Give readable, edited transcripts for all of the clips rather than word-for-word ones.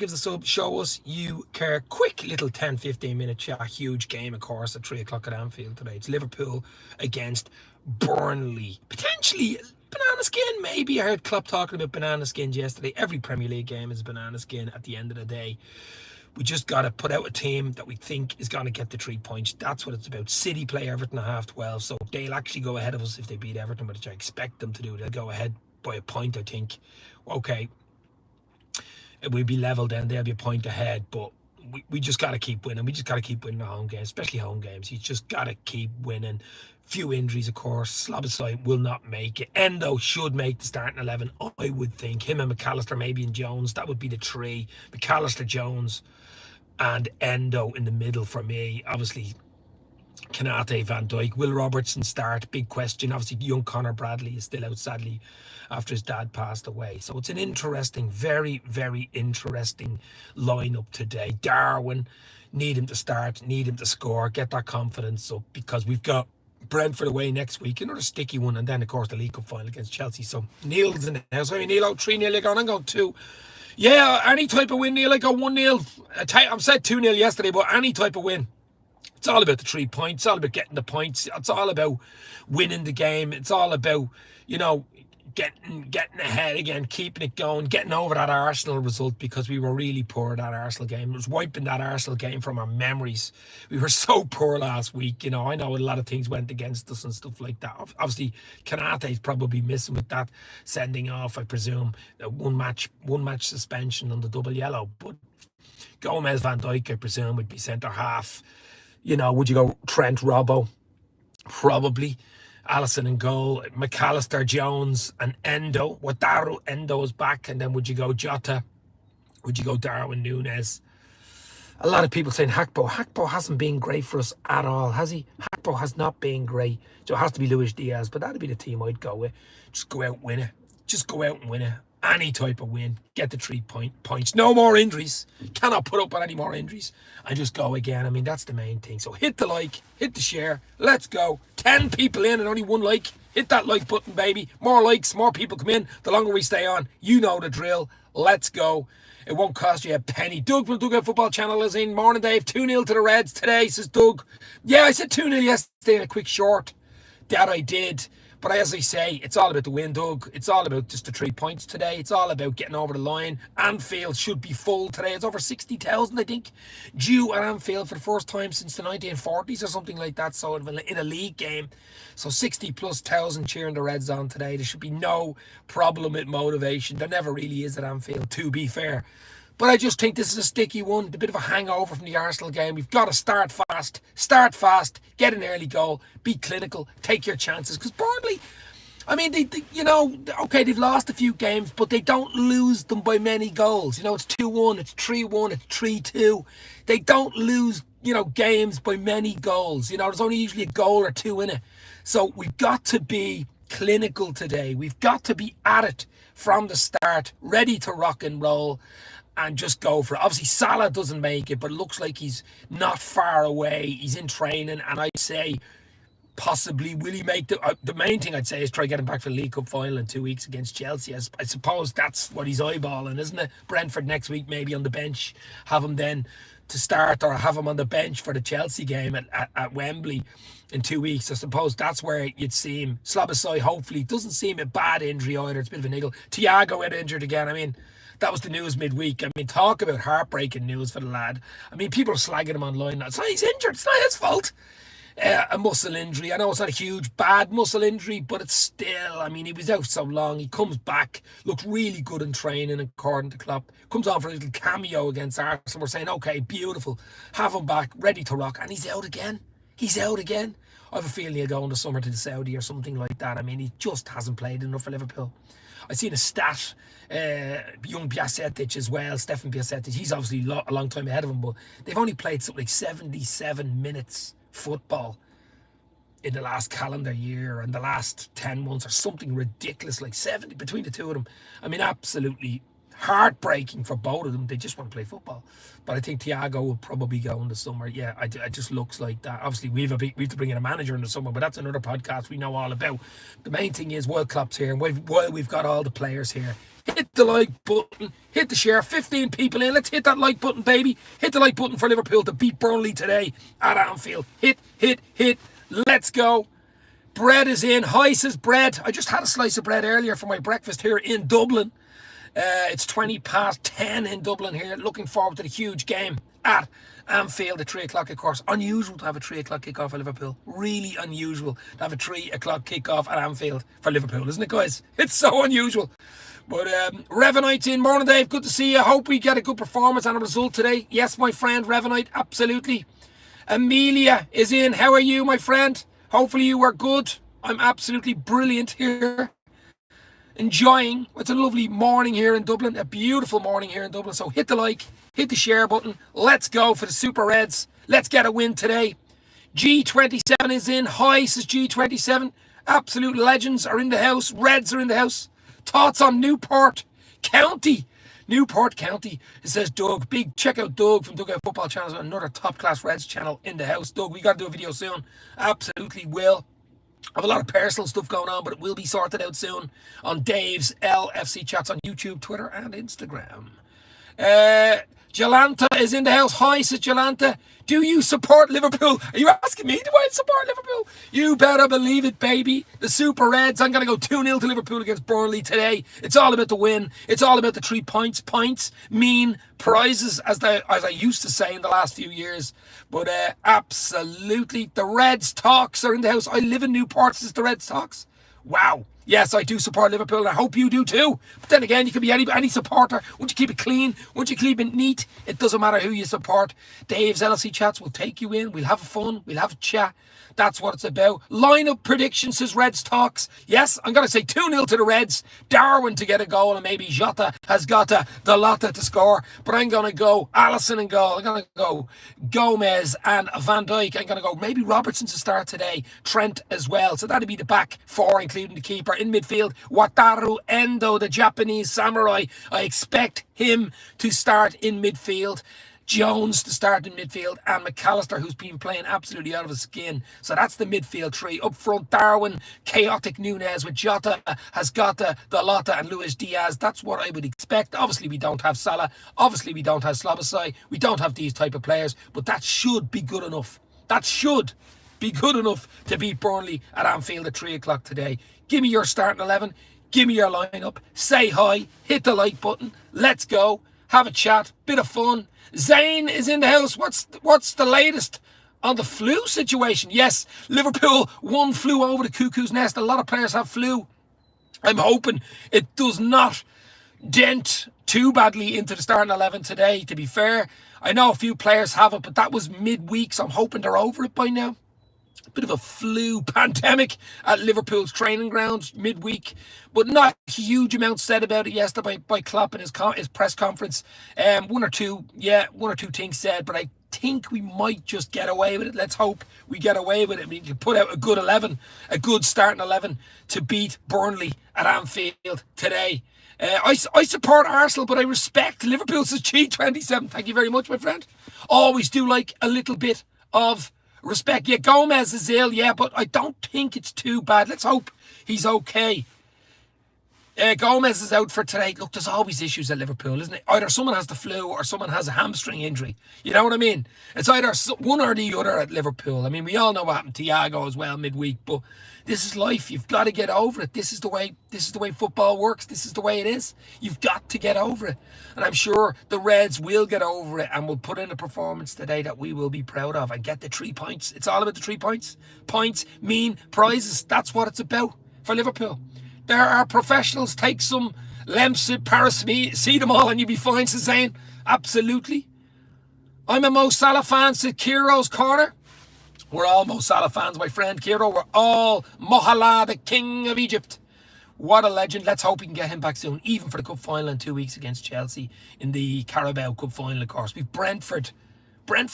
Gives us a sub, show us you care. Quick little 10-15 minute chat. Huge game, of course, at 3 o'clock at Anfield today. It's Liverpool against Burnley. Potentially banana skin, maybe. I heard Klopp talking about banana skins yesterday. Every Premier League game is a banana skin at the end of the day. We just got to put out a team that we think is going to get the 3 points. That's what it's about. City play Everton at half 12, so they'll actually go ahead of us if they beat Everton, which I expect them to do. They'll go ahead by a point, I think. Okay, we'll be level then, they'll be a point ahead, but we just got to keep winning. We just got to keep winning the home games, especially home games. You just got to keep winning. Few injuries, of course. Slabasai will not make it. Endo should make the starting 11, I would think. Him and McAllister, maybe, and Jones. That would be the three. McAllister, Jones, and Endo in the middle for me. Obviously, Kanate, Van Dijk. Will Robertson start? Big question. Obviously, young Connor Bradley is still out, sadly, after his dad passed away. So it's an interesting, very, very interesting lineup today. Darwin, need him to start, need him to score, get that confidence up, because we've got Brentford away next week, another sticky one, and then, of course, the League Cup final against Chelsea. So Neil's in the house. I mean, Neil, 3-0 you're going. I'm going 2. Yeah, any type of win, Neil. I go 1-0. I said 2-0 yesterday, but any type of win. It's all about the 3 points. It's all about getting the points. It's all about winning the game. It's all about, getting ahead again, keeping it going, getting over that Arsenal result, because we were really poor that Arsenal game. It was wiping that Arsenal game from our memories. We were so poor last week. I know a lot of things went against us and stuff like that. Obviously, Kanate's probably missing with that sending off, I presume. One match suspension on the double yellow. But Gomez, Van Dijk, I presume, would be centre half. Would you go Trent, Robbo? Probably. Allison in goal, McAllister, Jones, and Endo. Wataru, Endo is back. And then would you go Jota? Would you go Darwin Núñez? A lot of people saying Hakpo. Hakpo hasn't been great for us at all, has he? Hakpo has not been great. So it has to be Luis Diaz, but that'd be the team I'd go with. Just go out and win it. Just go out and win it. Any type of win. Get the 3 points. No more injuries. Cannot put up on any more injuries. And just go again. I mean, that's the main thing. So hit the like. Hit the share. Let's go. 10 people in and only 1 like. Hit that like button, baby. More likes, more people come in. The longer we stay on, you know the drill. Let's go. It won't cost you a penny. Doug from Dugout Football Channel is in. Morning, Dave. 2-0 to the Reds today, says Doug. Yeah, I said 2-0 yesterday in a quick short. That I did. But as I say, it's all about the win, Doug. It's all about just the 3 points today. It's all about getting over the line. Anfield should be full today. It's over 60,000, I think, due at Anfield for the first time since the 1940s or something like that. So in a league game. So 60,000+ cheering the Reds on today. There should be no problem with motivation. There never really is at Anfield, to be fair. But I just think this is a sticky one, a bit of a hangover from the Arsenal game. We've got to start fast, get an early goal, be clinical, take your chances. Because Burnley, I mean, okay, they've lost a few games, but they don't lose them by many goals. It's 2-1, it's 3-1, it's 3-2. They don't lose, games by many goals. There's only usually a goal or two in it. So we've got to be clinical today. We've got to be at it from the start, ready to rock and roll. And just go for it. Obviously, Salah doesn't make it, but it looks like he's not far away. He's in training, and I'd say possibly will he make the main thing I'd say is try getting back for the League Cup final in 2 weeks against Chelsea. I suppose that's what he's eyeballing, isn't it? Brentford next week, maybe on the bench, have him then to start, or have him on the bench for the Chelsea game at Wembley in 2 weeks. I suppose that's where you'd see him. Slabasai hopefully doesn't seem a bad injury either. It's a bit of a niggle. Thiago got injured again. I mean, that was the news midweek. I mean, talk about heartbreaking news for the lad. I mean, people are slagging him online now. It's not, he's injured. It's not his fault. A muscle injury. I know it's not a huge, bad muscle injury, but it's still, I mean, he was out so long. He comes back, looked really good in training, according to Klopp. Comes on for a little cameo against Arsenal. We're saying, okay, beautiful. Have him back, ready to rock. And he's out again. He's out again. I have a feeling he'll go in the summer to the Saudi or something like that. I mean, he just hasn't played enough for Liverpool. I seen a stat, young Bajcetic as well, Stefan Bajcetic. He's obviously a long time ahead of him, but they've only played something like 77 minutes football in the last calendar year and the last 10 months or something ridiculous, like 70 between the two of them. I mean, absolutely heartbreaking for both of them. They just want to play football. But I think Thiago will probably go in the summer. Yeah, it just looks like that. Obviously, we have to bring in a manager in the summer, but that's another podcast we know all about. The main thing is World Club's here, and while we've got all the players here, hit the like button, hit the share. 15 people in. Let's hit that like button, baby. Hit the like button for Liverpool to beat Burnley today at Anfield. Hit. Let's go. Bread is in. Hi, says bread. I just had a slice of bread earlier for my breakfast here in Dublin. It's 10:20 in Dublin here. Looking forward to the huge game at Anfield at 3 o'clock, of course. Unusual to have a 3 o'clock kickoff at Liverpool. Really unusual to have a 3 o'clock kickoff at Anfield for Liverpool, isn't it, guys? It's so unusual. But Revanite's in. Morning, Dave. Good to see you. Hope we get a good performance and a result today. Yes, my friend, Revanite. Absolutely. Amelia is in. How are you, my friend? Hopefully you are good. I'm absolutely brilliant here. Enjoying. It's a lovely morning here in Dublin. A beautiful morning here in Dublin. So hit the like, hit the share button. Let's go for the Super Reds. Let's get a win today. G27 is in. Hi, says G27. Absolute legends are in the house. Reds are in the house. Thoughts on Newport County? Newport County. It says Doug. Big check out Doug from Dugout Football Channel. Another top class Reds channel in the house. Doug, we got to do a video soon. Absolutely will. I have a lot of personal stuff going on, but it will be sorted out soon on Dave's LFC Chats on YouTube, Twitter, and Instagram. Jolanta is in the house. Hi, says Jolanta. Do you support Liverpool? Are you asking me, do I support Liverpool? You better believe it, baby. The Super Reds. I'm going to go 2-0 to Liverpool against Burnley today. It's all about the win. It's all about the 3 points. Points mean prizes, as I used to say in the last few years. But absolutely, the Reds talks are in the house. I live in Newport, says the Reds talks. Wow. Yes, I do support Liverpool, and I hope you do too. But then again, you can be any supporter. Once you keep it clean, once you keep it neat, it doesn't matter who you support. Dave's LFC Chats will take you in. We'll have fun. We'll have a chat. That's what it's about. Lineup predictions, says Reds Talks. Yes, I'm going to say 2-0 to the Reds. Darwin to get a goal, and maybe Jota has got the Lotta to score. But I'm going to go Alisson in goal. I'm going to go Gomez and Van Dijk. I'm going to go maybe Robertson to start today. Trent as well. So that'll be the back four, including the keeper. In midfield, Wataru Endo, the Japanese samurai. I expect him to start in midfield. Jones to start in midfield, and McAllister, who's been playing absolutely out of his skin. So that's the midfield three. Up front, Darwin, chaotic Nunez with Jota, has got the Lotta, and Luis Diaz. That's what I would expect. Obviously, we don't have Salah. Obviously, we don't have Slabasai. We don't have these type of players, but that should be good enough. That should be good enough to beat Burnley at Anfield at 3 o'clock today. Give me your starting 11. Give me your lineup. Say hi. Hit the like button. Let's go. Have a chat. Bit of fun. Zane is in the house. What's the latest on the flu situation? Yes, Liverpool one flew over the cuckoo's nest. A lot of players have flu. I'm hoping it does not dent too badly into the starting 11 today, to be fair. I know a few players have it, but that was midweek, so I'm hoping they're over it by now. A bit of a flu pandemic at Liverpool's training grounds midweek, but not a huge amount said about it yesterday by Klopp in his press conference. One or two things said, but I think we might just get away with it. Let's hope we get away with it. We can put out a good 11, a good starting 11 to beat Burnley at Anfield today. I support Arsenal, but I respect Liverpool, says G27. Thank you very much, my friend. Always do like a little bit of respect. Yeah, Gomez is ill, yeah, but I don't think it's too bad. Let's hope he's okay. Gomez is out for today. Look, there's always issues at Liverpool, isn't it? Either someone has the flu or someone has a hamstring injury. You know what I mean? It's either one or the other at Liverpool. I mean, we all know what happened to Thiago as well midweek, but this is life. You've got to get over it. This is the way football works. This is the way it is. You've got to get over it. And I'm sure the Reds will get over it and will put in a performance today that we will be proud of and get the 3 points. It's all about the 3 points. Points mean prizes. That's what it's about for Liverpool. There are professionals. Take some Lemsip, paracetamol, and you'll be fine, says Zane. Absolutely. I'm a Mo Salah fan, said Kiro's Corner. We're all Mo Salah fans, my friend Kiro. We're all Mohamed, the King of Egypt. What a legend. Let's hope we can get him back soon, even for the cup final in 2 weeks against Chelsea in the Carabao Cup final, of course. We've Brentford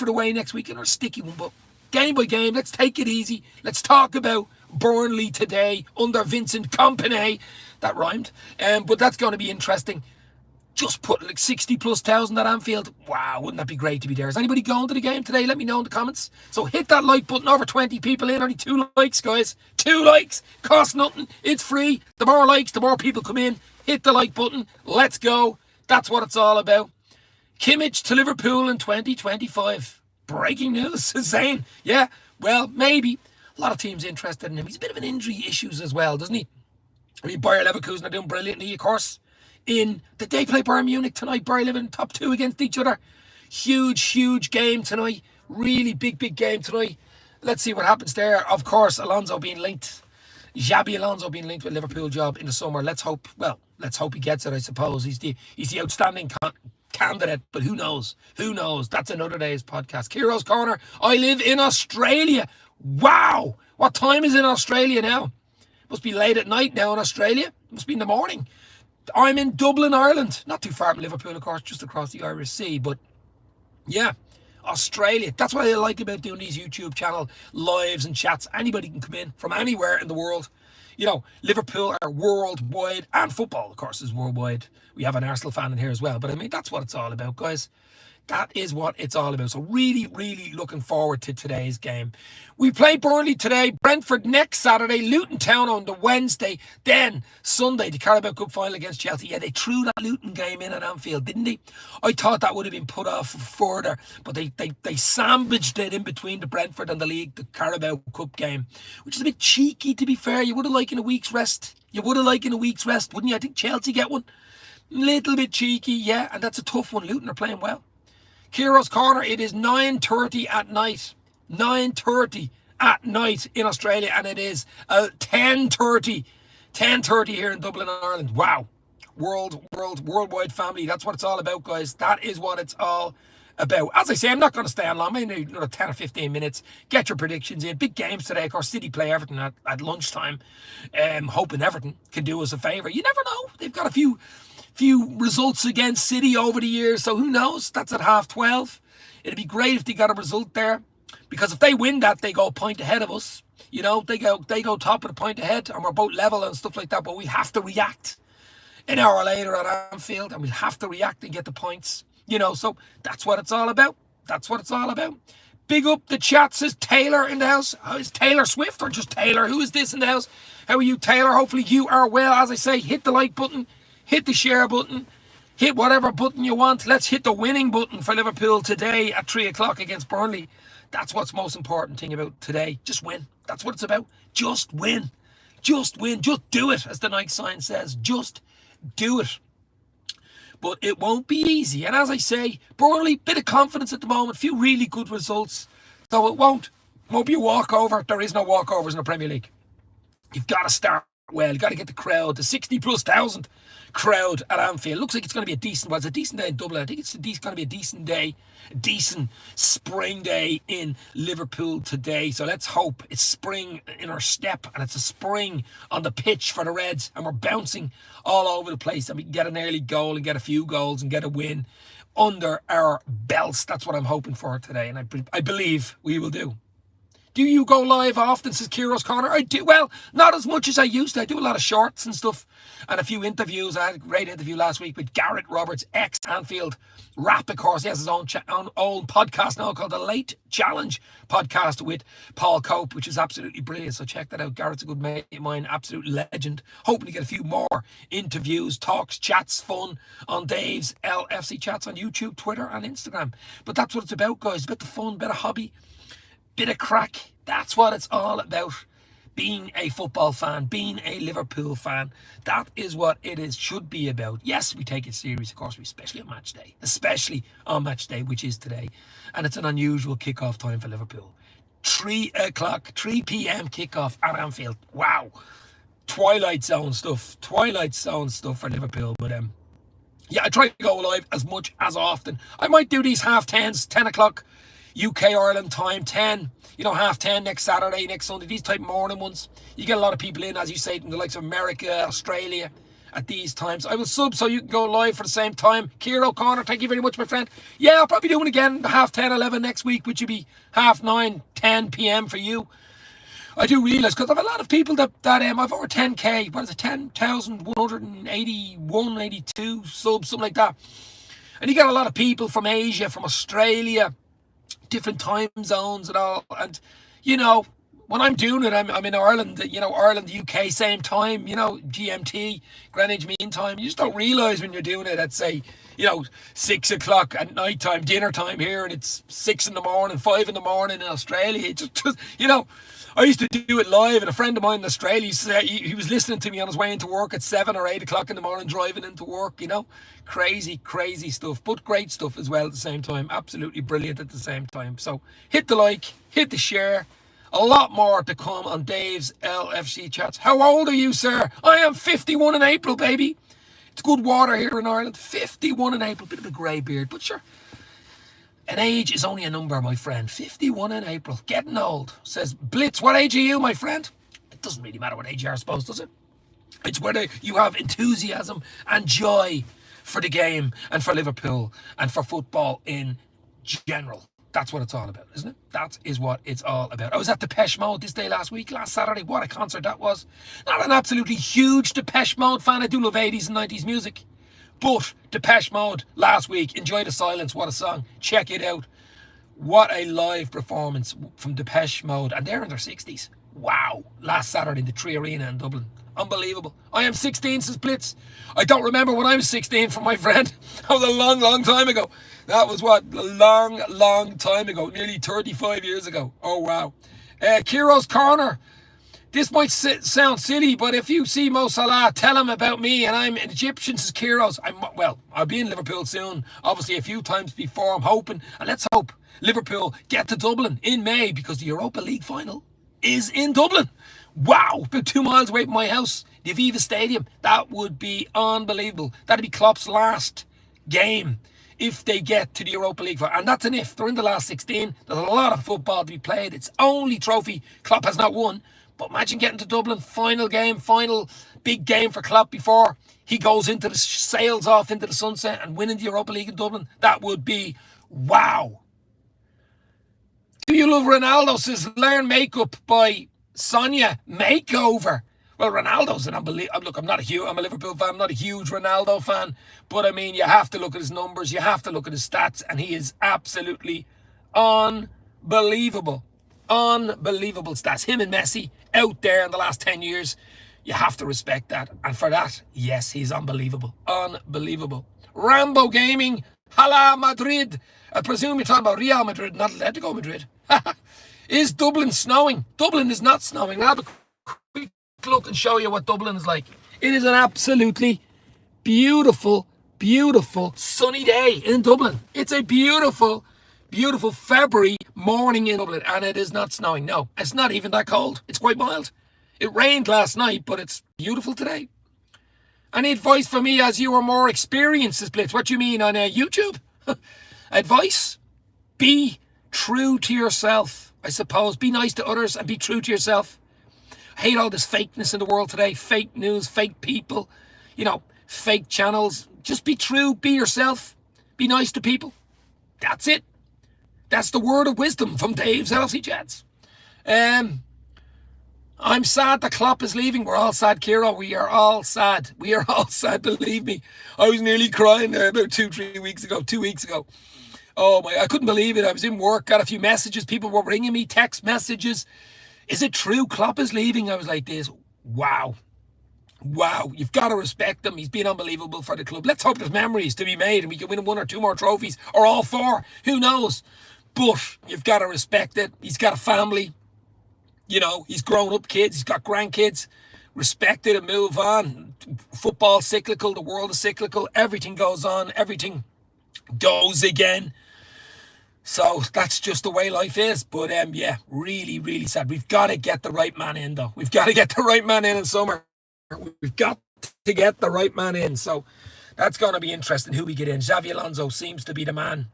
away next week in our sticky one, but game by game, let's take it easy. Let's talk about Burnley today under Vincent Kompany. That rhymed. But that's going to be interesting. just put like 60 plus thousand at Anfield. Wow, wouldn't that be great to be there? Is anybody going to the game today? Let me know in the comments. So hit that like button. Over 20 people in. Only 2 likes, guys. 2 likes. Costs nothing. It's free. The more likes, the more people come in. Hit the like button. Let's go. That's what it's all about. Kimmich to Liverpool in 2025. Breaking news. Zane. Yeah, well, maybe. A lot of teams interested in him. He's a bit of an injury issues as well, doesn't he? I mean, Bayer Leverkusen are doing brilliantly, of course. Did they play Bayern Munich tonight? Bayer Leverkusen top 2 against each other. Huge game tonight. Really big game tonight. Let's see what happens there. Of course, Alonso being linked. Xabi Alonso being linked with Liverpool job in the summer. Let's hope he gets it, I suppose. He's the outstanding candidate, but who knows? That's another day's podcast. Kiro's Corner. I live in Australia. Wow. What time is it in Australia now? Must be late at night now in Australia. Must be in the morning. I'm in Dublin, Ireland. Not too far from Liverpool, of course, just across the Irish Sea. But yeah, Australia. That's what I like about doing these YouTube channel lives and chats. Anybody can come in from anywhere in the world. You know, Liverpool are worldwide, and football, of course, is worldwide. We have an Arsenal fan in here as well. But I mean, that's what it's all about, guys. That is what it's all about. So really looking forward to today's game. We play Burnley today, Brentford next Saturday, Luton Town on the Wednesday, then Sunday, the Carabao Cup final against Chelsea. Yeah, they threw that Luton game in at Anfield, didn't they? I thought that would have been put off further, but they sandwiched it in between the Brentford and the Carabao Cup game, which is a bit cheeky, to be fair. You would have liked in a week's rest. Wouldn't you? I think Chelsea get one. Little bit cheeky, yeah, and that's a tough one. Luton are playing well. Kiro's Corner, it is 9:30 at night. 9:30 at night in Australia, and it is 10:30 here in Dublin, Ireland. Wow. Worldwide family. That's what it's all about, guys. That is what it's all about. As I say, I'm not going to stay on long. Maybe another 10 or 15 minutes. Get your predictions in. Big games today. Of course, City play Everton at lunchtime. Hoping Everton can do us a favour. You never know. They've got a few results against City over the years, so who knows? That's at 12:30. It'd be great if they got a result there, because if they win that, they go a point ahead of us. You know, they go top of the point ahead, and we're both level and stuff like that. But we have to react an hour later at Anfield, and we'll have to react and get the points. You know, so that's what it's all about. Big up the chat, says Taylor in the house. Is Taylor Swift or just Taylor? Who is this in the house? How are you, Taylor? Hopefully you are well. As I say, hit the like button. Hit the share button. Hit whatever button you want. Let's hit the winning button for Liverpool today at 3 o'clock against Burnley. That's what's most important thing about today. Just win. That's what it's about. Just win. Just do it, as the Nike sign says. Just do it. But it won't be easy. And as I say, Burnley, bit of confidence at the moment. Few really good results. So it won't be a walkover. There is no walkovers in the Premier League. You've got to start well. You've got to get the crowd, the 60 plus thousand crowd at Anfield. Looks like it's going to be it's a decent day in Dublin. I think it's going to be a decent day, a decent spring day in Liverpool today. So let's hope it's spring in our step, and it's a spring on the pitch for the Reds, and we're bouncing all over the place, and we can get an early goal and get a few goals and get a win under our belts. That's what I'm hoping for today, and I believe we will do. Do you go live often, says Kiro's Corner? I do. Well, not as much as I used to. I do a lot of shorts and stuff and a few interviews. I had a great interview last week with Gareth Roberts, ex-Anfield rap, of course. He has his own podcast now called The Late Challenge Podcast with Paul Cope, which is absolutely brilliant. So check that out. Gareth's a good mate of mine, absolute legend. Hoping to get a few more interviews, talks, chats, fun on Dave's LFC Chats on YouTube, Twitter and Instagram. But that's what it's about, guys. A bit of fun, bit of hobby. Bit of crack. That's what it's all about. Being a football fan, being a Liverpool fan, that is what it should be about. Yes, we take it serious, of course, especially on match day, which is today. And it's an unusual kickoff time for Liverpool. 3 p.m. kickoff at Anfield. Wow. Twilight zone stuff for Liverpool. But yeah, I try to go live as much as often. I might do these 10:30s, 10 o'clock UK Ireland time, 10, 10:30 next Saturday, next Sunday, these type of morning ones. You get a lot of people in, as you say, from the likes of America, Australia at these times. I will sub so you can go live for the same time. Kiro Connor, thank you very much, my friend. Yeah, I'll probably do it again 10:30, 11 next week, which would be 9:30, 10 p.m. for you. I do realise, because I've a lot of people that I've over 10k, what is it, 10,181, 82 subs, something like that. And you get a lot of people from Asia, from Australia, different time zones and all. And, you know, when I'm doing it, I'm in Ireland, you know, Ireland, UK, same time, you know, GMT, Greenwich Mean Time. You just don't realise when you're doing it at, say, you know, 6 o'clock at night time, dinner time here, and it's 6 in the morning, 5 in the morning in Australia. It just you know, I used to do it live, and a friend of mine in Australia, he was listening to me on his way into work at 7 or 8 o'clock in the morning, driving into work, you know. Crazy stuff, but great stuff as well at the same time. Absolutely brilliant at the same time. So hit the like, hit the share. A lot more to come on Dave's LFC chats. How old are you, sir? I am 51 in April, baby. It's good water here in Ireland. 51 in April. Bit of a grey beard, but sure. An age is only a number, my friend. 51 in April. Getting old. Says Blitz, what age are you, my friend? It doesn't really matter what age you are, I suppose, does it? It's whether you have enthusiasm and joy for the game and for Liverpool and for football in general. That's what it's all about, isn't it? That is what it's all about. I was at Depeche Mode this day last Saturday. What a concert that was. Not an absolutely huge Depeche Mode fan. I do love 80s and 90s music. But Depeche Mode last week. Enjoy the Silence. What a song. Check it out. What a live performance from Depeche Mode. And they're in their 60s. Wow. Last Saturday in the Tree Arena in Dublin. Unbelievable. I am 16, says Blitz. I don't remember when I was 16 from my friend. That was a long time ago. That was what? A long time ago. Nearly 35 years ago. Oh, wow. Kiro's Corner. This might sound silly, but if you see Mo Salah, tell him about me, and I'm an Egyptian, says Kiros. I'll be in Liverpool soon. Obviously, a few times before, I'm hoping. And let's hope Liverpool get to Dublin in May, because the Europa League final is in Dublin. Wow, about 2 miles away from my house, the Aviva Stadium. That would be unbelievable. That'd be Klopp's last game if they get to the Europa League. And that's an if. They're in the last 16. There's a lot of football to be played. It's only trophy Klopp has not won. But imagine getting to Dublin, final game, final big game for Klopp before he goes into the sails off into the sunset and winning the Europa League in Dublin. That would be wow. Do you love Ronaldo? Says learn makeup by Sonia Makeover. Well, Ronaldo's an unbelievable. Look, I'm a Liverpool fan. I'm not a huge Ronaldo fan, but I mean, you have to look at his numbers. You have to look at his stats, and he is absolutely unbelievable. Unbelievable stats. Him and Messi out there in the last 10 years. You have to respect that, and for that, yes, he's unbelievable. Unbelievable. Rambo Gaming. Hala Madrid. I presume you're talking about Real Madrid, not Atletico Madrid. Is Dublin snowing? Dublin is not snowing. I'll have a quick look and show you what Dublin is like. It is an absolutely beautiful sunny day in Dublin. It's a beautiful February morning in Dublin, and it is not snowing. No, it's not even that cold. It's quite mild. It rained last night, but it's beautiful today. Any advice for me as you are more experienced, Blitz? What do you mean on YouTube? Advice? Be true to yourself, I suppose. Be nice to others and be true to yourself. I hate all this fakeness in the world today. Fake news, fake people, fake channels. Just be true, be yourself, be nice to people. That's it. That's the word of wisdom from Dave's LFC Chats. I'm sad that Klopp is leaving. We're all sad, Kiro. We are all sad. We are all sad, believe me. I was nearly crying there about 2 weeks ago. Oh my, I couldn't believe it. I was in work, got a few messages. People were ringing me, text messages. Is it true Klopp is leaving? I was like this. Wow, you've got to respect him. He's been unbelievable for the club. Let's hope there's memories to be made and we can win 1 or 2 more trophies, or all 4. Who knows? But you've got to respect it. He's got a family. He's grown up kids. He's got grandkids. Respect it and move on. Football's cyclical. The world is cyclical. Everything goes on. Everything goes again. So that's just the way life is. But yeah, really sad. We've got to get the right man in, though. We've got to get the right man in summer. We've got to get the right man in. So that's going to be interesting who we get in. Xavi Alonso seems to be the man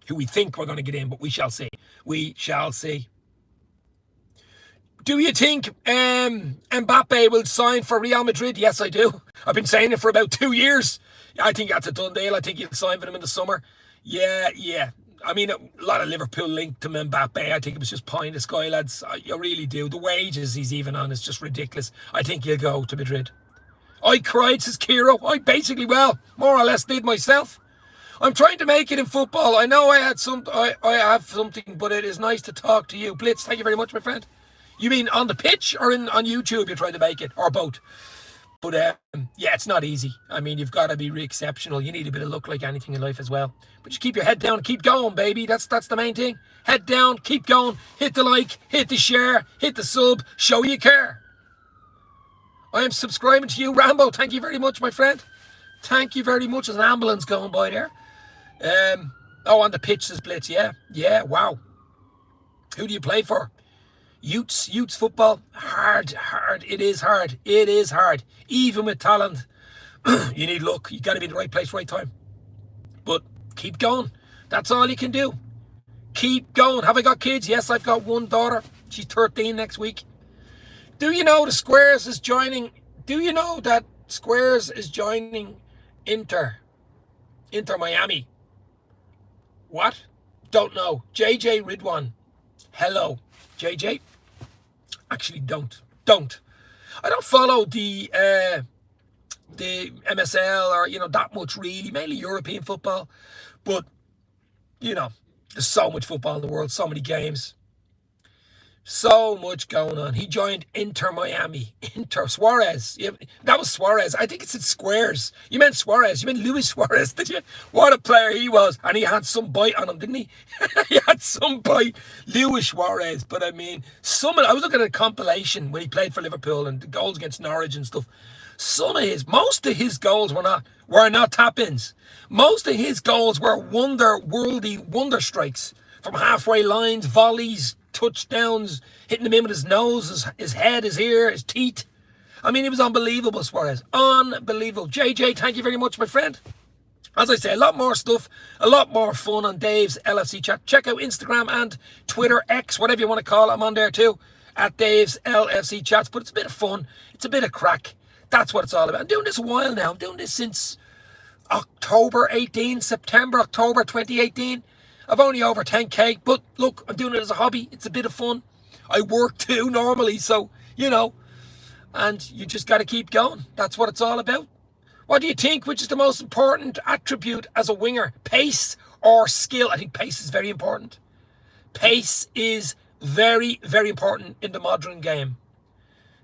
who we think we're going to get in, but we shall see. We shall see. Do you think Mbappe will sign for Real Madrid? Yes, I do. I've been saying it for about 2 years. I think that's a done deal. I think he'll sign for them in the summer. Yeah. I mean, a lot of Liverpool linked to Mbappe. I think it was just pie in the sky, lads. I really do. The wages he's even on is just ridiculous. I think he'll go to Madrid. I cried, says Kiro. I basically, well, more or less did myself. I'm trying to make it in football. I know I have something, but it is nice to talk to you. Blitz, thank you very much, my friend. You mean on the pitch or on YouTube you're trying to make it? Or both? But yeah, it's not easy. I mean, you've got to be exceptional. You need a bit of luck like anything in life as well. But you keep your head down, keep going, baby. That's the main thing. Head down, keep going. Hit the like, hit the share, hit the sub. Show you care. I am subscribing to you, Rambo. Thank you very much, my friend. Thank you very much. There's an ambulance going by there. Oh, on the pitch, says Blitz. Yeah, wow. Who do you play for? Youths football. Hard. It is hard. Even with talent, you need luck. You got to be in the right place, right time. But keep going. That's all you can do. Keep going. Have I got kids? Yes, I've got one daughter. She's 13 next week. Do you know the Squares is joining? Do you know that Squares is joining Inter Miami? What? Don't know. JJ Ridwan. Hello, JJ. Actually, don't. I don't follow the MSL or that much really. Mainly European football, but there's so much football in the world, so many games. So much going on. He joined Inter Miami. Inter Suarez. Yeah, that was Suarez. I think it said Squares. You meant Suarez. You meant Luis Suarez, did you? What a player he was. And he had some bite on him, didn't he? He had some bite. Luis Suarez. But I mean, I was looking at a compilation when he played for Liverpool and the goals against Norwich and stuff. Most of his goals were not tap-ins. Most of his goals were worldy wonder strikes from halfway lines, volleys, touchdowns, hitting him in with his nose, his head, his ear, his teeth. I mean, he was unbelievable, Suarez. Unbelievable. JJ, thank you very much, my friend. As I say, a lot more stuff, a lot more fun on Dave's LFC chat. Check out Instagram and Twitter, X, whatever you want to call it. I'm on there too, at Dave's LFC chats. But it's a bit of fun. It's a bit of crack. That's what it's all about. I'm doing this a while now. I'm doing this since October 2018. I've only over 10k, but look, I'm doing it as a hobby. It's a bit of fun. I work too normally, so, and you just got to keep going. That's what it's all about. What do you think? Which is the most important attribute as a winger? Pace or skill? I think pace is very important. Pace is very, very important in the modern game.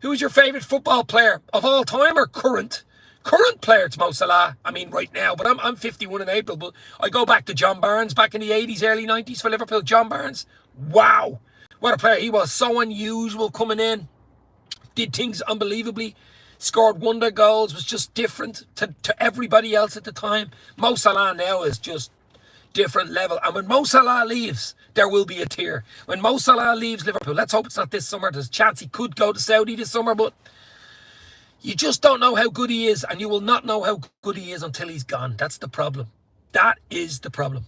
Who is your favourite football player of all time or current? Current player, it's Mo Salah. I mean, right now, but I'm 51 in April, but I go back to John Barnes back in the 80s, early 90s for Liverpool. John Barnes, wow. What a player he was. So unusual coming in. Did things unbelievably. Scored wonder goals. Was just different to everybody else at the time. Mo Salah now is just different level. And when Mo Salah leaves, there will be a tear. When Mo Salah leaves Liverpool, let's hope it's not this summer. There's a chance he could go to Saudi this summer, but you just don't know how good he is, and you will not know how good he is until he's gone. That's the problem. That is the problem,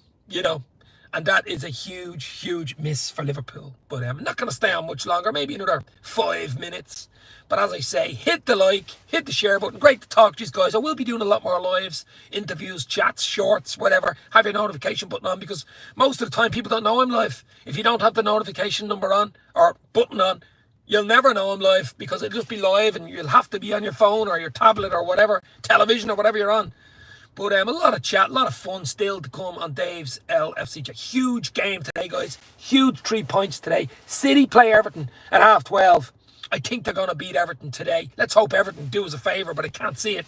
and that is a huge, huge miss for Liverpool. But I'm not going to stay on much longer, maybe another 5 minutes. But as I say, hit the like, hit the share button. Great to talk to you guys. I will be doing a lot more lives, interviews, chats, shorts, whatever. Have your notification button on, because most of the time people don't know I'm live. If you don't have the notification number on or button on, you'll never know I'm live, because it'll just be live and you'll have to be on your phone or your tablet or whatever, television or whatever you're on. But a lot of chat, a lot of fun still to come on Dave's LFC chat. Huge game today, guys. Huge 3 points today. City play Everton at 12:30. I think they're going to beat Everton today. Let's hope Everton do us a favour, but I can't see it.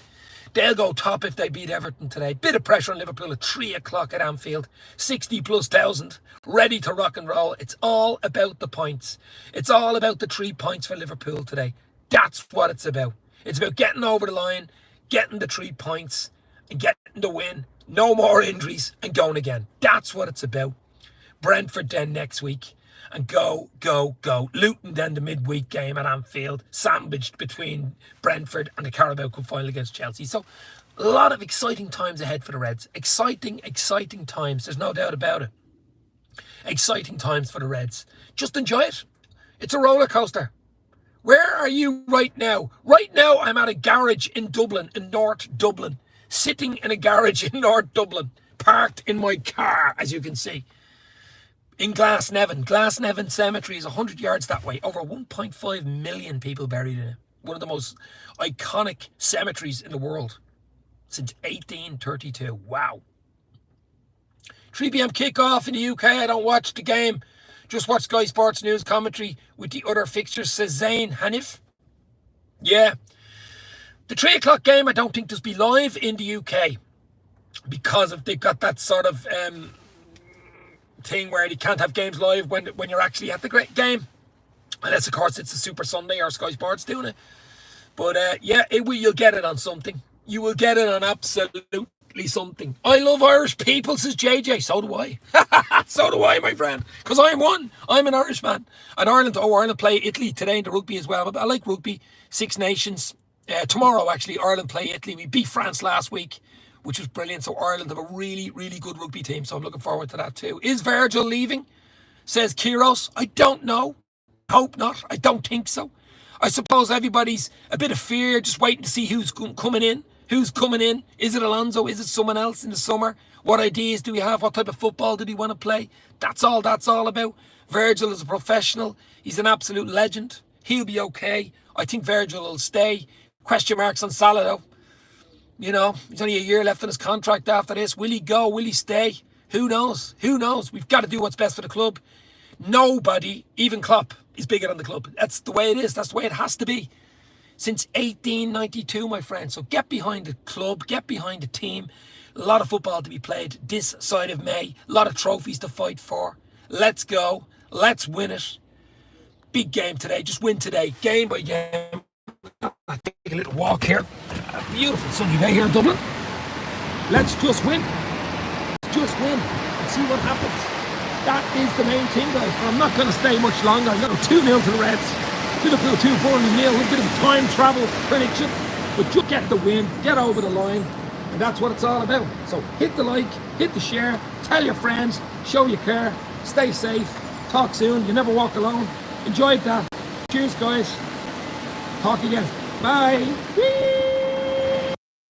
They'll go top if they beat Everton today. Bit of pressure on Liverpool at 3 o'clock at Anfield. 60,000+, ready to rock and roll. It's all about the points. It's all about the 3 points for Liverpool today. That's what it's about. It's about getting over the line, getting the 3 points, and getting the win. No more injuries, and going again. That's what it's about. Brentford then next week. And go. Luton then the midweek game at Anfield, sandwiched between Brentford and the Carabao Cup final against Chelsea. So a lot of exciting times ahead for the Reds. Exciting times. There's no doubt about it. Exciting times for the Reds. Just enjoy it. It's a roller coaster. Where are you right now? Right now I'm at a garage in Dublin, in North Dublin. Sitting in a garage in North Dublin. Parked in my car, as you can see. in Glasnevin. Glasnevin Cemetery is 100 yards that way. Over 1.5 million people buried in it. One of the most iconic cemeteries in the world since 1832. Wow. 3 p.m. kickoff in the UK. I don't watch the game. Just watch Sky Sports News commentary with the other fixtures, says Zayn Hanif. Yeah. The 3 o'clock game, I don't think does be live in the UK because of they've got that sort of thing where you can't have games live when you're actually at the great game, unless of course it's a Super Sunday or Sky Sports doing it. But yeah, you'll get it on something. You will get it on absolutely something. I love Irish people, says JJ. So do I. So do I, my friend. Because I'm one. I'm an Irishman. And Ireland play Italy today in the rugby as well. I like rugby. Six Nations. Tomorrow, actually, Ireland play Italy. We beat France last week, which was brilliant. So Ireland have a really, really good rugby team. So I'm looking forward to that too. Is Virgil leaving? Says Kiros. I don't know. Hope not. I don't think so. I suppose everybody's a bit of fear, just waiting to see who's coming in. Who's coming in? Is it Alonso? Is it someone else in the summer? What ideas do we have? What type of football do we want to play? That's all about. Virgil is a professional. He's an absolute legend. He'll be okay. I think Virgil will stay. Question marks on Salah though. You know, he's only a year left on his contract after this. Will he go? Will he stay? Who knows? Who knows? We've got to do what's best for the club. Nobody, even Klopp, is bigger than the club. That's the way it is. That's the way it has to be. Since 1892, my friend. So get behind the club, get behind the team. A lot of football to be played this side of May. A lot of trophies to fight for. Let's go. Let's win it. Big game today. Just win today. Game by game. I'll take a little walk here. A beautiful sunny day here in Dublin. Let's just win. Just win and see what happens. That is the main thing, guys. I'm not going to stay much longer. I'm going to go 2-0 to the Reds. Liverpool 2, Burnley 0. A bit of a time travel prediction. But just get the win. Get over the line. And that's what it's all about. So hit the like. Hit the share. Tell your friends. Show your care. Stay safe. Talk soon. You never walk alone. Enjoyed that. Cheers, guys. Talk again. Bye. Whee!